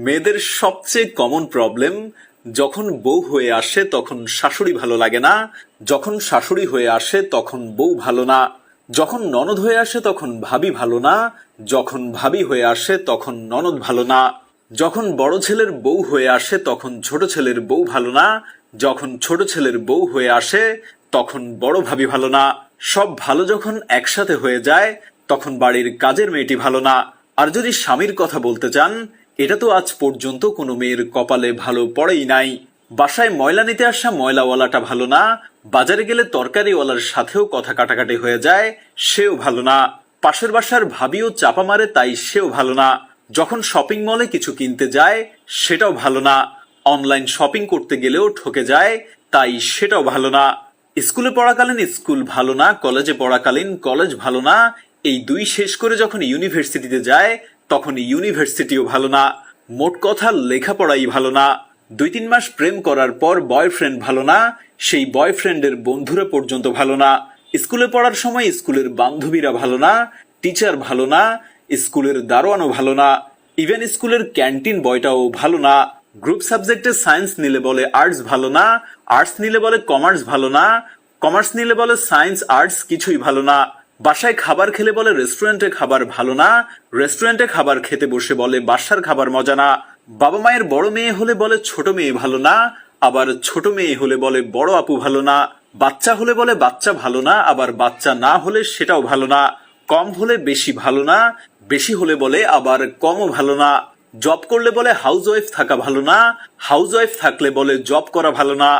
মেয়েদের সবচেয়ে common problem, যখন বউ হয়ে আসে তখন শাশুড়ি ভালো লাগে না, যখন শাশুড়ি হয়ে আসে তখন বউ ভালো না, যখন ননদ হয়ে আসে তখন ভাবি ভালো না, যখন ভাবি হয়ে আসে তখন ননদ ভালো না, যখন বড় ছেলের বউ হয়ে আসে তখন ছোট ছেলের বউ ভালো না, যখন ছোট ছেলের বউ হয়ে আসে তখন বড় ভাবি ভালো না। সব ভালো যখন একসাথে হয়ে যায় তখন বাড়ির কাজের মেয়েটি ভালো না। আর যদি স্বামীর কথা বলতে চান, এটা তো আজ পর্যন্ত কোনো মেয়ের কপালে ভালো পড়েই নাই। বাসায় ময়লা নিতে আসা ময়লাওয়ালাটা ভালো না, বাজারে গেলে তরকারিওয়ালার সাথেও কথা কাটাকাটি হয়ে যায়, সেও ভালো না। পাশের বাসার ভাবিও চাপা মারে, তাই সেও ভালো না। যখন শপিং মলে কিছু কিনতে যায় সেটাও ভালো না। অনলাইন শপিং করতে গেলেও ঠকে যায়, তাই সেটাও ভালো না। স্কুলে পড়াকালীন স্কুল ভালো না, কলেজে পড়াকালীন কলেজ ভালো না, এই দুই শেষ করে যখন ইউনিভার্সিটিতে যায় তখন ইউনিভার্সিটিও ভালো না। মোট কথা লেখাপড়াই ভালো না। 2-3 মাস প্রেম করার পর বয়ফ্রেন্ড ভালো না, সেই বয়ফ্রেন্ডের বন্ধুরা পর্যন্ত ভালো না। স্কুলে পড়ার সময় স্কুলের বান্ধবীরা ভালো না, টিচার ভালো না, স্কুলের দারোয়ানও ভালো না, ইভেন স্কুলের ক্যান্টিন বয়টাও ভালো না। গ্রুপ সাবজেক্টে সায়েন্স নিলে বলে আর্টস ভালো না, আর্টস নিলে বলে কমার্স ভালো না, কমার্স নিলে বলে সায়েন্স আর্টস কিছুই ভালো না। বাসায় খাবার খেলে বলে রেস্টুরেন্টে খাবার ভালো না, রেস্টুরেন্টে খাবার খেতে বসে বলে বাসার খাবার মজা না। বাবা মায়ের বড় মেয়ে হলে বলে ছোট মেয়ে ভালো না, আবার ছোট মেয়ে হলে বলে বড় আপু ভালো না। বাচ্চা হলে বলে বাচ্চা ভালো না, আবার বাচ্চা না হলে সেটাও ভালো না। কম হলে বেশি ভালো না, বেশি হলে বলে আবার কমও ভালো না। জব করলে বলে হাউস ওয়াইফ থাকা ভালো না, হাউস ওয়াইফ থাকলে বলে জব করা ভালো না।